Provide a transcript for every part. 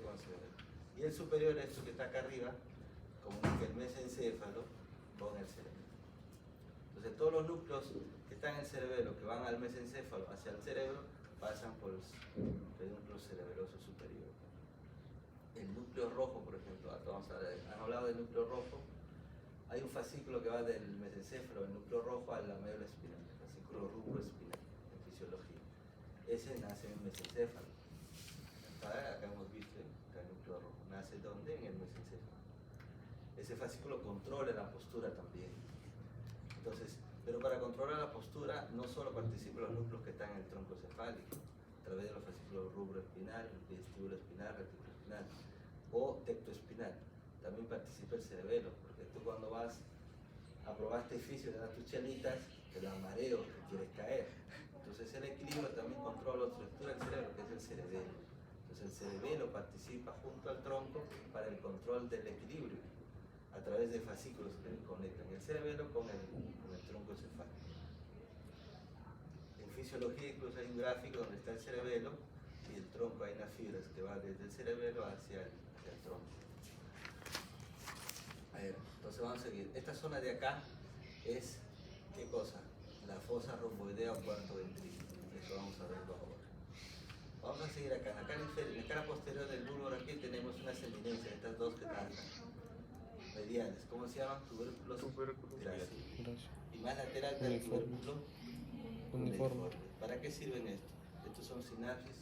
con el cerebelo. Y el superior, esto que está acá arriba, comunica el mesencéfalo con el cerebelo. Entonces todos los núcleos que están en el cerebelo, que van al mesencéfalo hacia el cerebro, pasan por el pedúnculo cerebeloso superior. El núcleo rojo, por ejemplo, han hablado del núcleo rojo. Hay un fascículo que va del mesencéfalo, el núcleo rojo, a la médula espinal, el fascículo rubroespinal, en fisiología. Ese nace en el mesencéfalo. Acá hemos visto el núcleo rojo. ¿Nace dónde? En el mesencéfalo. Ese fascículo controla la postura también. Entonces, pero para controlar la postura no solo participan los núcleos que están en el tronco cefálico, a través de los fascículos rubroespinal, vestíbulo espinal, retículo espinal o tectoespinal, también participa el cerebelo, porque tú cuando vas a probar este oficio, te das tus chelitas, te da mareo, te quieres caer. Entonces el equilibrio también controla otra estructura del cerebro, que es el cerebelo. Entonces el cerebelo participa junto al tronco para el control del equilibrio, a través de fascículos que conectan el cerebelo con el tronco cefálico. En fisiología incluso hay un gráfico donde está el cerebelo y el tronco, hay unas fibras que van desde el cerebelo hacia el tronco. A ver, entonces vamos a seguir. Esta zona de acá es, ¿qué cosa? La fosa romboidea o cuarto ventrículo. Eso vamos a verlo ahora. Vamos a seguir acá. En la cara posterior del bulbo aquí tenemos una eminencias, estas dos que están acá. Mediales, ¿cómo se llaman? Tubérculos gráciles. Y más lateral del tubérculo uniforme. ¿Para qué sirven estos? Estos son sinapsis,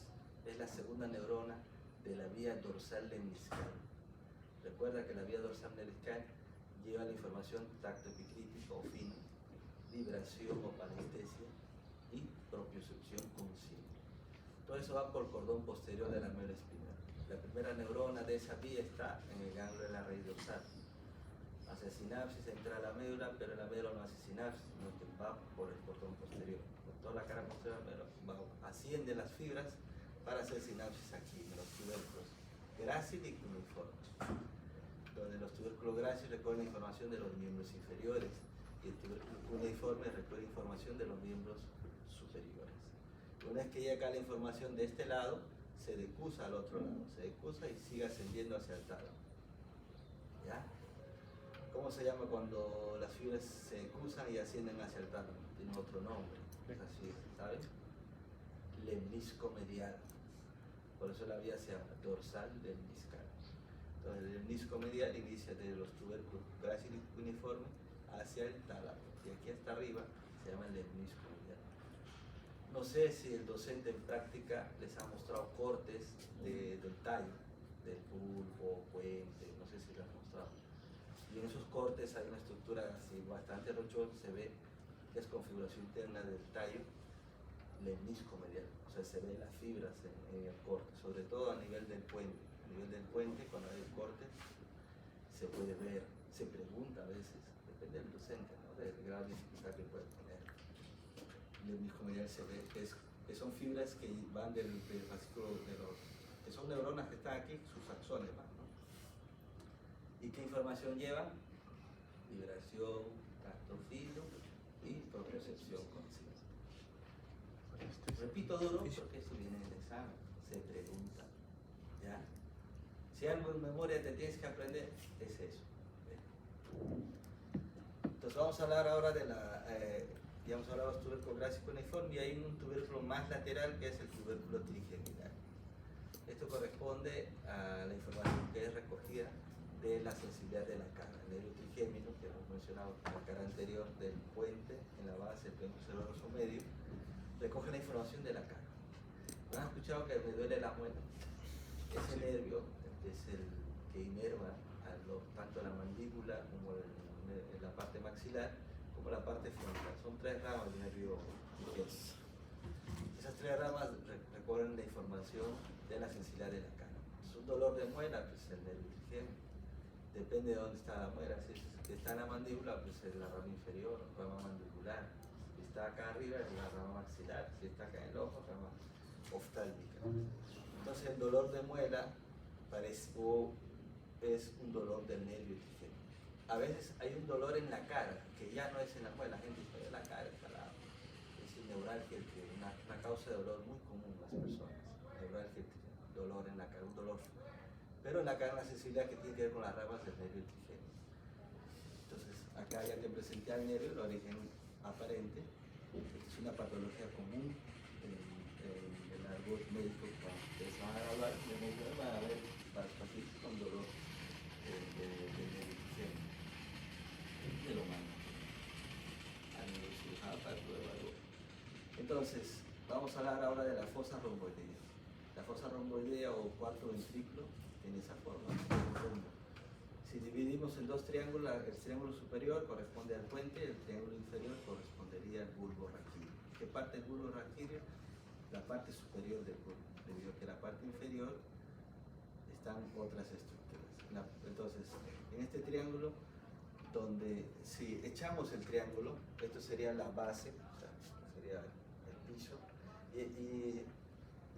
es la segunda neurona de la vía dorsal lemniscal. Recuerda que la vía dorsal lemniscal lleva la información tacto epicrítico o fino, vibración o parestesia y propiocepción consciente. Todo eso va por el cordón posterior de la médula espinal. La primera neurona de esa vía está en el ganglio de la raíz dorsal. Hace sinapsis, entra a la médula, pero la médula no hace sinapsis, sino que va por el cordón posterior. Por toda la cara posterior asciende las fibras para hacer sinapsis aquí, en los tubérculos gráciles y cuneiformes. Donde los tubérculos gráciles recuerdan información de los miembros inferiores y el tubérculo cuneiforme recuerda información de los miembros superiores. Una vez que llega acá la información de este lado, se decusa al otro lado, se decusa y sigue ascendiendo hacia el tálamo. ¿Ya? ¿Cómo se llama cuando las fibras se decusan y ascienden hacia el tálamo? Tiene otro nombre, es así, ¿sabes? Lemnisco medial. Por eso la vía se llama dorsal lemniscal. Entonces el lemnisco medial inicia desde los tubérculos gráciles y cuneiformes hacia el tálamo. Y aquí hasta arriba se llama lemnisco medial. No sé si el docente en práctica les ha mostrado cortes del tallo, del bulbo, puente, no sé si les ha mostrado. Y en esos cortes hay una estructura así bastante rochosa, se ve que es configuración interna del tallo lemnisco medial, o sea, se ven las fibras en el corte, sobre todo a nivel del puente. A nivel del puente, cuando hay el corte, se puede ver, se pregunta a veces, depende del docente, ¿no? Del grado de dificultad que puede poner. Lemnisco medial se ve que son fibras que van del fascículo que son neuronas que están aquí, sus axones van, ¿no? ¿Y qué información llevan? Vibración, tacto fino y propiocepción consciente. Repito duro porque eso viene en el examen, se pregunta, ¿ya? Si algo en memoria te tienes que aprender, es eso. Entonces vamos a hablar ahora de ya hemos hablado de los tubérculos gráciles cuneiformes y hay un tubérculo más lateral que es el tubérculo trigeminal. Esto corresponde a la información que es recogida de la sensibilidad de la cara. El nervio trigémino, que hemos mencionado en la cara anterior del puente, en la base del plexo cerebroso medio, recoge la información de la cara. ¿No han escuchado que me duele la muela? Ese nervio es el que inerva tanto la mandíbula como en la parte maxilar como la parte frontal. Son tres ramas del nervio trigémino. Esas tres ramas recogen la información de la sensibilidad de la cara. Es un dolor de muela, pues el nervio trigémino. Depende de dónde está la muela. Si está en la mandíbula, pues es la rama inferior, rama mandibular. Si está acá arriba, es la rama maxilar. Si está acá en el ojo, rama oftálmica. Entonces el dolor de muela es un dolor del nervio trigémino. A veces hay un dolor en la cara, que ya no es en la muela. La gente dice, la cara está al lado. Es el neuralgia, una causa de dolor muy común en las personas. Neuralgia, dolor en la cara, un dolor Pero la carga sensibilidad que tiene que ver con las ramas del nervio trigémino. Entonces, acá ya te presenté al nervio, el origen aparente. Es una patología común en el árbol médico. Cuando ustedes van a hablar de médico, van a ver pacientes con dolor del nervio trigémino, de lo humano, a nivel cirujano para poder evaluar. Entonces, vamos a hablar ahora de la fosa romboidea. La fosa romboidea o cuarto ventrículo tiene esa forma, un rombo. Si dividimos en dos triángulos, el triángulo superior corresponde al puente, el triángulo inferior correspondería al bulbo raquídeo. ¿Qué parte del bulbo raquídeo? La parte superior del bulbo, debido a que la parte inferior están otras estructuras. Entonces, en este triángulo, donde si echamos el triángulo, esto sería la base, o sea, sería el piso, y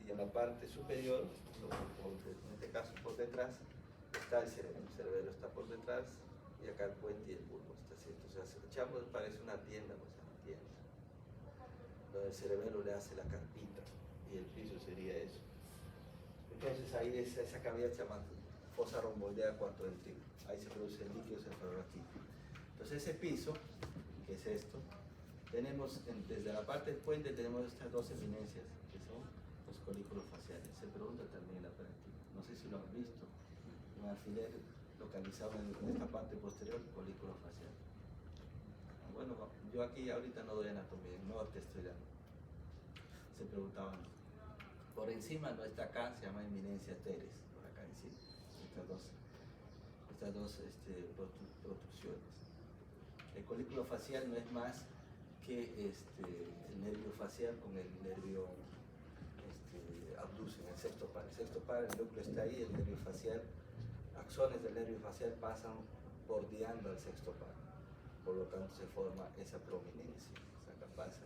en la parte superior, en este caso por detrás, está el cerebelo está por detrás, y acá el puente y el bulbo está así. Entonces, si echamos, parece una tienda, pues una tienda, donde el cerebelo le hace la carpita, y el piso sería eso. Entonces, ahí esa cavidad se llama fosa romboidea cuarto ventrículo. Ahí se produce el líquido cefalorraquídeo. Entonces, ese piso, que es esto, tenemos desde la parte del puente tenemos estas dos eminencias, que son los colículos faciales. Se pregunta también en la práctica, no sé si lo han visto, un alfiler localizado en esta parte posterior, colículo facial. Bueno, yo aquí ahorita no doy anatomía, no te estoy dando. Se preguntaban, por encima no está acá, se llama eminencia teres, por acá encima, estas dos protrusiones. El colículo facial no es más que el nervio facial con el nervio abducen, el sexto par. El sexto par, el núcleo está ahí, el nervio facial, axones del nervio facial pasan bordeando al sexto par. Por lo tanto se forma esa prominencia, acá pasa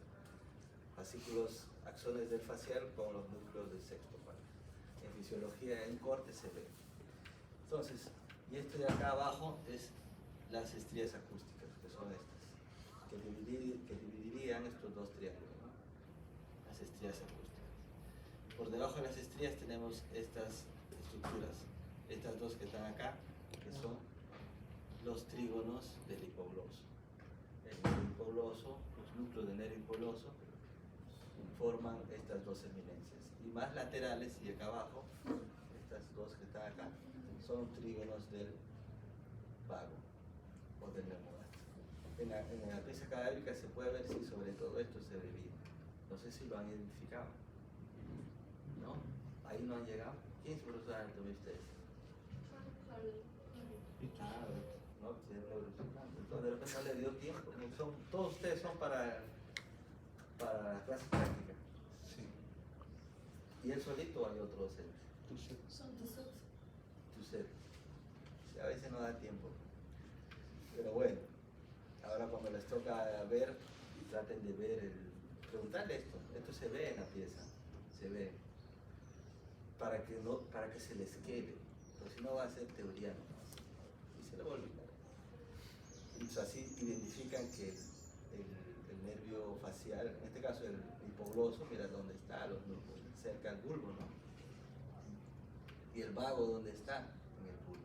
fascículos, axones del facial con los núcleos del sexto par. En fisiología, en corte se ve. Entonces, y esto de acá abajo es las estrías acústicas, que son estas, que dividirían estos dos triángulos, ¿no? Las estrías acústicas. Por debajo de las estrías tenemos estas estructuras, estas dos que están acá, que son los trígonos del hipogloso. El nervio hipogloso, los núcleos del nervio hipogloso forman estas dos eminencias. Y más laterales, y acá abajo, estas dos que están acá, son trígonos del vago o del neumogástrico. En la pieza cadábrica se puede ver si sobre todo esto se ve bien. No sé si lo han identificado. ¿No? Ahí no han llegado. ¿Quién es profesor de anatomía de ustedes? Ah, no, tiene neurocirujano. Entonces de repente no le dio tiempo. Todos ustedes son para la clase práctica. Sí. ¿Y él solito o hay otro docente? Son TUSET. TUSET. Sí, a veces no da tiempo. Pero bueno, ahora cuando les toca ver, traten de ver preguntarle esto se ve en la pieza, se ve, para que se les quede, porque si no va a ser teoría nomás, y se lo va a olvidar. Entonces así identifican que el nervio facial, en este caso el hipogloso, mira dónde está, los núcleos, cerca al bulbo, ¿no? Y el vago, ¿dónde está? En el bulbo.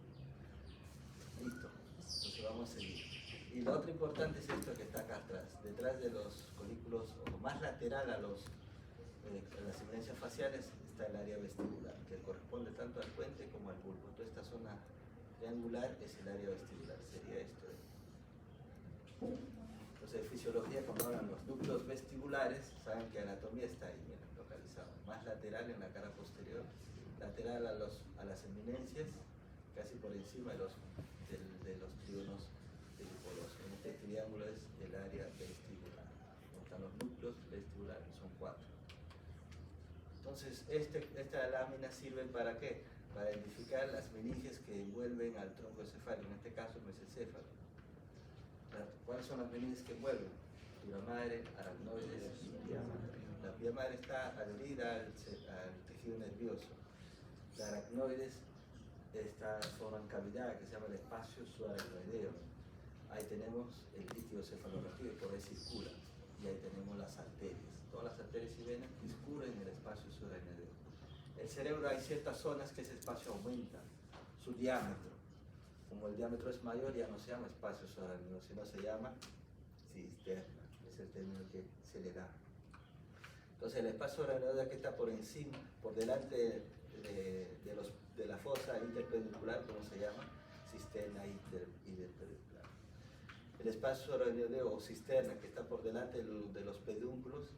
Listo, entonces vamos a seguir. Y lo otro importante es esto que está acá atrás, detrás de los colículos, o más lateral a las eminencias faciales, está el área vestibular, que corresponde tanto al puente como al bulbo. Toda esta zona triangular es el área vestibular, sería esto. Entonces, en fisiología, cuando hablan los núcleos vestibulares, saben que anatomía está ahí, mira, localizado. Más lateral en la cara posterior, lateral a las eminencias, casi por encima de los trígonos del hipogloso. En este triángulo es el área vestibular, donde están los núcleos vestibulares, son 4. Entonces, esta lámina sirve ¿para qué? Para identificar las meninges que envuelven al tronco encefálico, en este caso el mesencéfalo. ¿Cuáles son las meninges que envuelven? Dura madre, aracnoides y vía madre. La vía madre está adherida al tejido nervioso. La aracnoides forman cavidad que se llama el espacio subaracnoideo. Ahí tenemos el líquido cefalorraquídeo, por ahí circula. Y ahí tenemos las arterias. Todas las arterias y venas discurren en el espacio subaracnoideo. El cerebro hay ciertas zonas que ese espacio aumenta. su diámetro. Como el diámetro es mayor, ya no se llama espacio subaracnoideo, sino se llama cisterna. Es el término que se le da. Entonces el espacio subaracnoideo que está por encima, por delante de la fosa interpeduncular, ¿cómo se llama? Cisterna interpeduncular. El espacio subaracnoideo o cisterna que está por delante de los pedúnculos,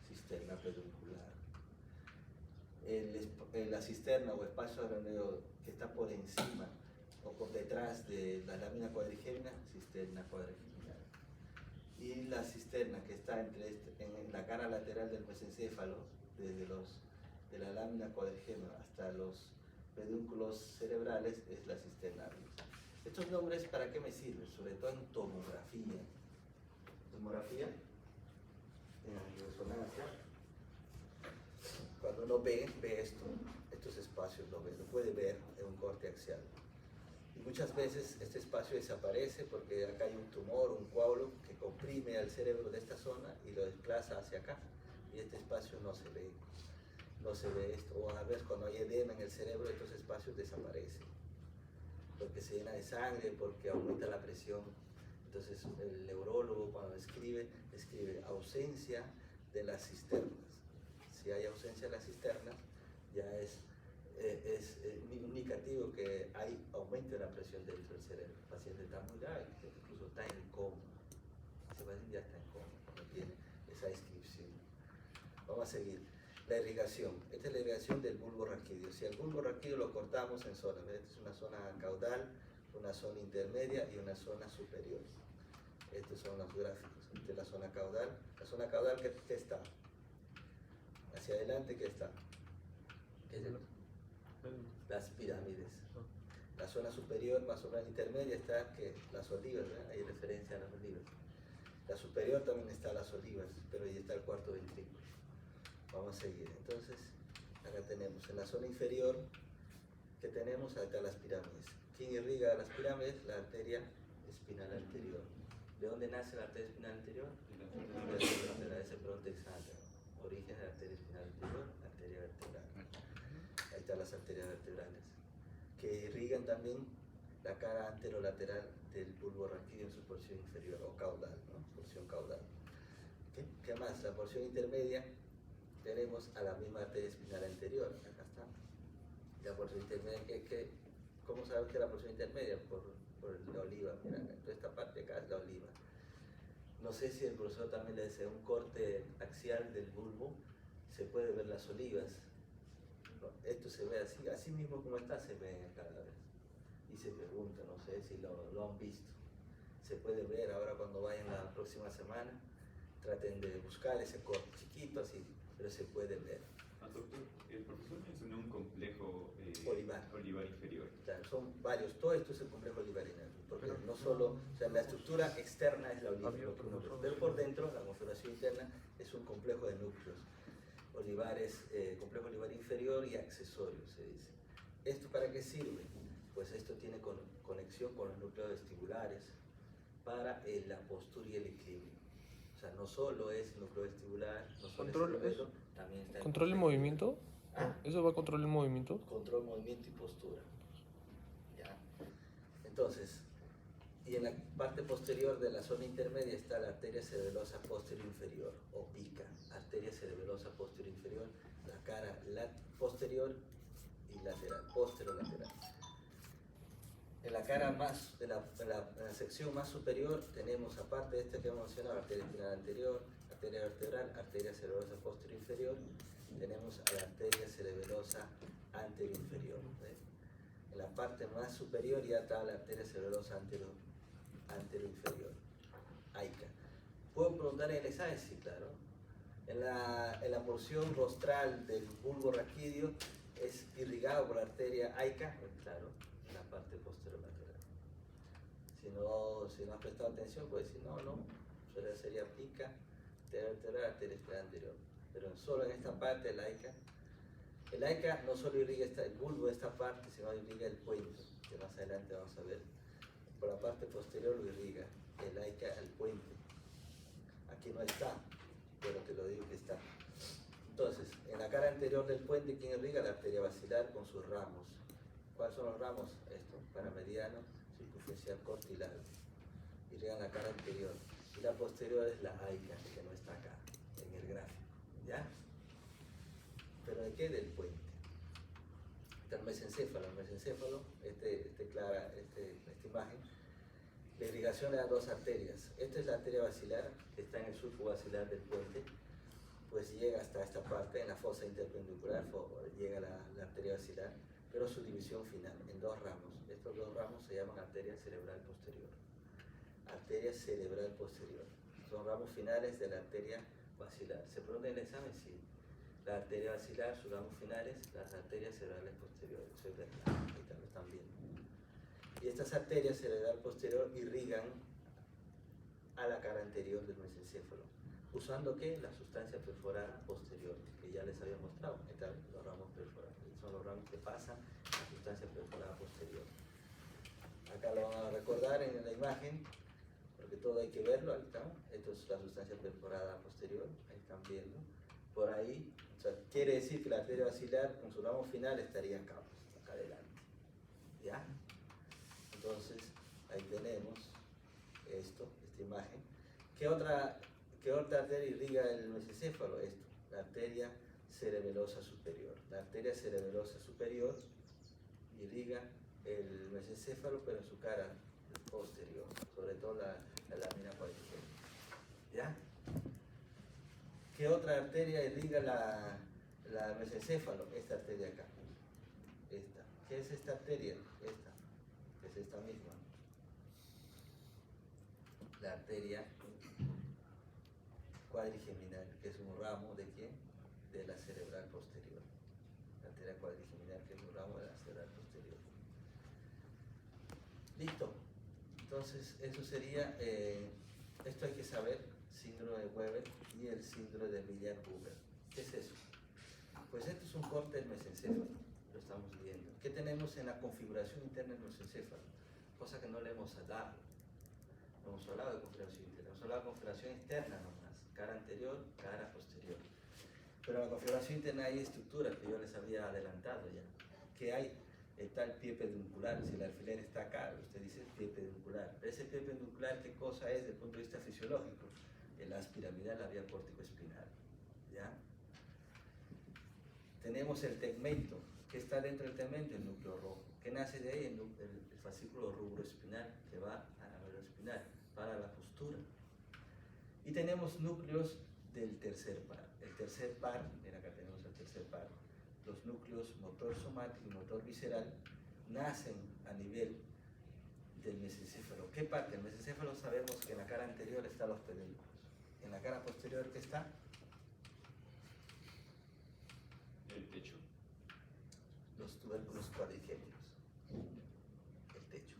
cisterna peduncular. La cisterna o espacio subaracnoideo que está por encima o por detrás de la lámina cuadrigémina, cisterna cuadrigeminal. Y la cisterna que está en la cara lateral del mesencéfalo, de la lámina cuadrigémina hasta los pedúnculos cerebrales, es la cisterna abrius. Estos nombres, ¿para qué me sirven? Sobre todo en tomografía. Tomografía, en resonancia. Cuando uno ve estos espacios, lo puede ver en un corte axial. Y muchas veces este espacio desaparece porque acá hay un tumor, un coágulo que comprime al cerebro de esta zona y lo desplaza hacia acá. Y este espacio no se ve. No se ve esto. O a veces cuando hay edema en el cerebro, estos espacios desaparecen. Porque se llena de sangre, porque aumenta la presión. Entonces el neurólogo cuando escribe ausencia de las cisternas. Si hay ausencia de las cisternas, ya es indicativo que hay aumento de la presión dentro del cerebro. El paciente está muy grave, incluso está en coma. Ese paciente ya está en coma cuando tiene esa inscripción. Vamos a seguir. La irrigación. Esta es la irrigación del bulbo raquídeo. Si el bulbo raquídeo lo cortamos en zonas, esta es una zona caudal, una zona intermedia y una zona superior. Estos son los gráficos. Esta es la zona caudal. La zona caudal, ¿qué está? Hacia adelante, ¿qué está? ¿Qué es esto? Las pirámides. La zona superior, más o menos intermedia, está que las olivas, ¿verdad? Hay referencia a las olivas. La superior también está las olivas, pero ahí está el cuarto ventrículo. Vamos a seguir. Entonces, acá tenemos en la zona inferior, que tenemos acá las pirámides. ¿Quién irriga las pirámides? La arteria espinal anterior. ¿De dónde nace la arteria espinal anterior? De la brontex anterior. Origen de la arteria espinal anterior, arteria vertebral. Ahí están las arterias vertebrales, que irrigan también la cara anterolateral del bulbo raquídeo en su porción inferior, o caudal, ¿no? Porción caudal. ¿Qué más? La porción intermedia, tenemos a la misma arteria espinal anterior, acá está. La porción intermedia, ¿cómo sabes que es la porción intermedia? Por la oliva, mira, toda esta parte acá es la oliva. No sé si el profesor también le desea un corte axial del bulbo, se puede ver las olivas. Esto se ve así mismo como está, se ve en el cadáver. Y se pregunta, no sé si lo han visto. Se puede ver ahora cuando vayan la próxima semana, traten de buscar ese corte chiquito así, pero se puede ver. Doctor, el profesor mencionó un complejo olivar inferior. Claro, son varios, todo esto es el complejo olivarino, porque no solo, o sea, la estructura externa es la oliva, pero por dentro, la configuración interna es un complejo de núcleos. Olivares, complejo olivar inferior y accesorio, se dice. ¿Esto para qué sirve? Pues esto tiene conexión con los núcleos vestibulares para la postura y el equilibrio. O sea, no solo es núcleo vestibular, no solo es cerebelo, también está el ¿Control el movimiento? ¿Ah? ¿Eso va a controlar el movimiento? Control, movimiento y postura. ¿Ya? Entonces, y en la parte posterior de la zona intermedia está la arteria cerebelosa posterior inferior, o pica, arteria cerebelosa posterior inferior, la cara posterior y lateral, posterolateral. En la cara más, en la sección más superior tenemos, aparte de esta que hemos mencionado, arteria espinal anterior, arteria vertebral, arteria cerebelosa posterior inferior, tenemos a la arteria cerebelosa anterior inferior. ¿Ves? En la parte más superior ya está la arteria cerebelosa anterior inferior, AICA. ¿Puedo preguntar en el examen? Sí, claro. En la porción rostral del bulbo raquídeo es irrigado por la arteria AICA, claro, en la parte posterolateral. Si no has prestado atención, puedes decir no, sería pica, arteria vertebral, arteria espinal anterior. Pero solo en esta parte del AICA. El AICA no solo irriga el bulbo de esta parte, sino irriga el puente, que más adelante vamos a ver. Por la parte posterior lo irriga el AICA al puente. Aquí no está, pero te lo digo que está. Entonces, en la cara anterior del puente, ¿quién irriga? La arteria basilar con sus ramos. ¿Cuáles son los ramos? Esto, paramediano, circunferencial corto y largo. Irrigan la cara anterior. Y la posterior es la aica, que no está acá, en el gráfico. ¿Ya? ¿Pero de qué? Del puente. Está el mesencéfalo. El mesencéfalo, esta imagen, la irrigación le da dos arterias. Esta es la arteria basilar, que está en el surco basilar del puente, pues llega hasta esta parte, en la fosa interpendicular, llega la arteria basilar, pero su división final, en dos ramos. Estos dos ramos se llaman arteria cerebral posterior. Arteria cerebral posterior. Son ramos finales de la arteria basilar. ¿Se pregunta en el examen? Sí. La arteria basilar, sus ramos finales, las arterias cerebrales posteriores. Eso es verdad, ahorita lo están viendo. Y estas arterias cerebral posterior irrigan a la cara anterior del mesencéfalo. ¿Usando qué? La sustancia perforada posterior, que ya les había mostrado. Están los ramos perforados. Son los ramos que pasan a la sustancia perforada posterior. Acá lo van a recordar en la imagen, porque todo hay que verlo. Ahí está. Esto es la sustancia perforada posterior. Ahí están viendo. Por ahí, o sea, quiere decir que la arteria basilar con su ramo final estaría acá, pues, acá adelante. ¿Ya? Entonces, ahí tenemos esta imagen. ¿Qué otra arteria irriga el mesencéfalo? Esto, la arteria cerebelosa superior. La arteria cerebelosa superior irriga el mesencéfalo, pero en su cara posterior, sobre todo la lámina cuadrigémina. ¿Ya? ¿Qué otra arteria irriga el mesencéfalo? Esta arteria acá. Esta. ¿Qué es esta arteria? Esta. Es esta misma. La arteria cuadrigeminal, que es un ramo de ¿quién? De la cerebral posterior. La arteria cuadrigeminal, que es un ramo de la cerebral posterior. Listo. Entonces, eso sería, esto hay que saber, síndrome de Weber y el síndrome de Miller-Buber. ¿Qué es eso? Pues esto es un corte del mesencéfalo, lo estamos viendo. ¿Qué tenemos en la configuración interna del mesencéfalo? Cosa que no le hemos dado. No hemos hablado de configuración interna, hemos hablado de configuración externa nomás, cara anterior, cara posterior. Pero en la configuración interna hay estructuras que yo les había adelantado ya. Que hay está el pie peduncular, si el alfiler está acá, usted dice pie peduncular. Pero ese pie peduncular, ¿qué cosa es desde el punto de vista fisiológico? El haz piramidal, la vía pórtico-espinal. ¿Ya? Tenemos el tegmento. ¿Qué está dentro del tegmento? El núcleo rojo. ¿Qué nace de ahí? El fascículo rubroespinal, que va a la médula espinal, para la postura. Y tenemos núcleos del tercer par. El tercer par, mira acá tenemos el tercer par. Los núcleos motor somático y motor visceral nacen a nivel del mesencéfalo. ¿Qué parte? El mesencéfalo sabemos que en la cara anterior están los pedúnculos. En la cara posterior, ¿qué está? El techo. Los tubérculos cuadrigémenos. El techo.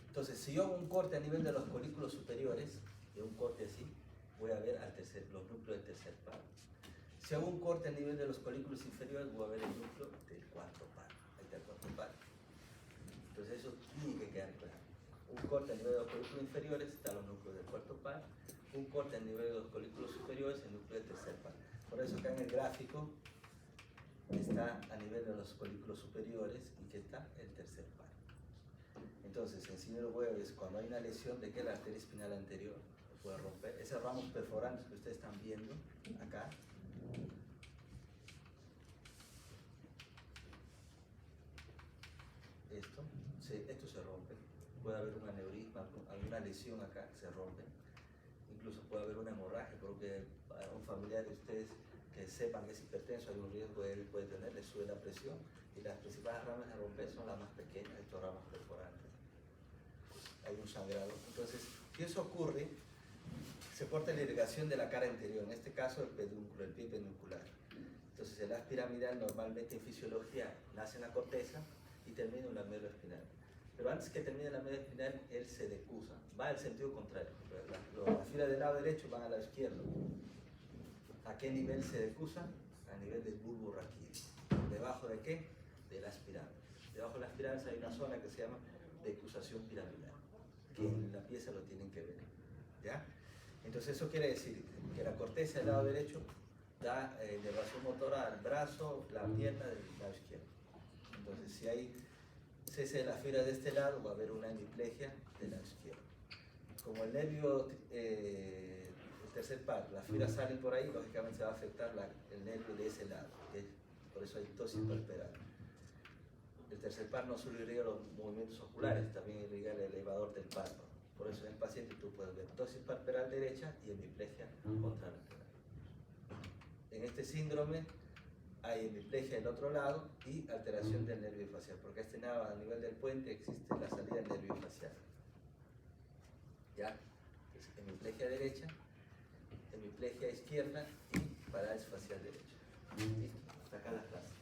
Entonces, si yo hago un corte a nivel de los colículos superiores, de un corte así, voy a ver los núcleos del tercer par. Si hago un corte a nivel de los colículos inferiores, voy a ver el núcleo del cuarto par. Ahí está el cuarto par. Entonces eso tiene que quedar claro. Un corte a nivel de los colículos inferiores, están los núcleos del cuarto par. Un corte a nivel de los colículos superiores, el núcleo del tercer par. Por eso acá en el gráfico está a nivel de los colículos superiores y que está el tercer par. Entonces, en síndrome de Weber es cuando hay una lesión de que la arteria espinal anterior puede romper. Esos ramos perforantes que ustedes están viendo acá, esto se rompe. Puede haber un aneurisma, alguna lesión acá, se rompe. Incluso puede haber una hemorragia, porque a un familiar de ustedes que sepan que es hipertenso, hay un riesgo que él puede tener, le sube la presión. Y las principales ramas de romper son las más pequeñas, estos ramos perforantes. Hay un sangrado. Entonces, si eso ocurre, se corta la irrigación de la cara anterior, en este caso el pedúnculo, el pie peduncular. Entonces el haz piramidal normalmente en fisiología nace en la corteza y termina en la médula espinal. Pero antes que termine en la médula espinal, él se decusa, va al sentido contrario. Las filas del lado derecho van al lado izquierdo. ¿A qué nivel se decusa? A nivel del bulbo raquídeo. ¿Debajo de qué? De las pirámides. Debajo de las pirámides hay una zona que se llama decusación piramidal, que en la pieza lo tienen que ver. ¿Ya? Entonces eso quiere decir que la corteza del lado derecho da inervación motora al brazo, la pierna del lado izquierdo. Entonces, si hay cese de la fibra de este lado, va a haber una hemiplegia del lado izquierdo. Como el nervio, el tercer par, la fibra sale por ahí, lógicamente se va a afectar el nervio de ese lado. Por eso hay ptosis palpebral. El tercer par no solo irriga los movimientos oculares, también irriga el elevador del párpado. Por eso en el paciente tú puedes ver ptosis palpebral derecha y hemiplegia contralateral. En este síndrome hay hemiplegia del otro lado y alteración del nervio facial, porque a nivel del puente existe la salida del nervio facial. ¿Ya? Entonces, hemiplegia derecha, hemiplegia izquierda y parálisis facial derecha. ¿Listo? Hasta acá la clase.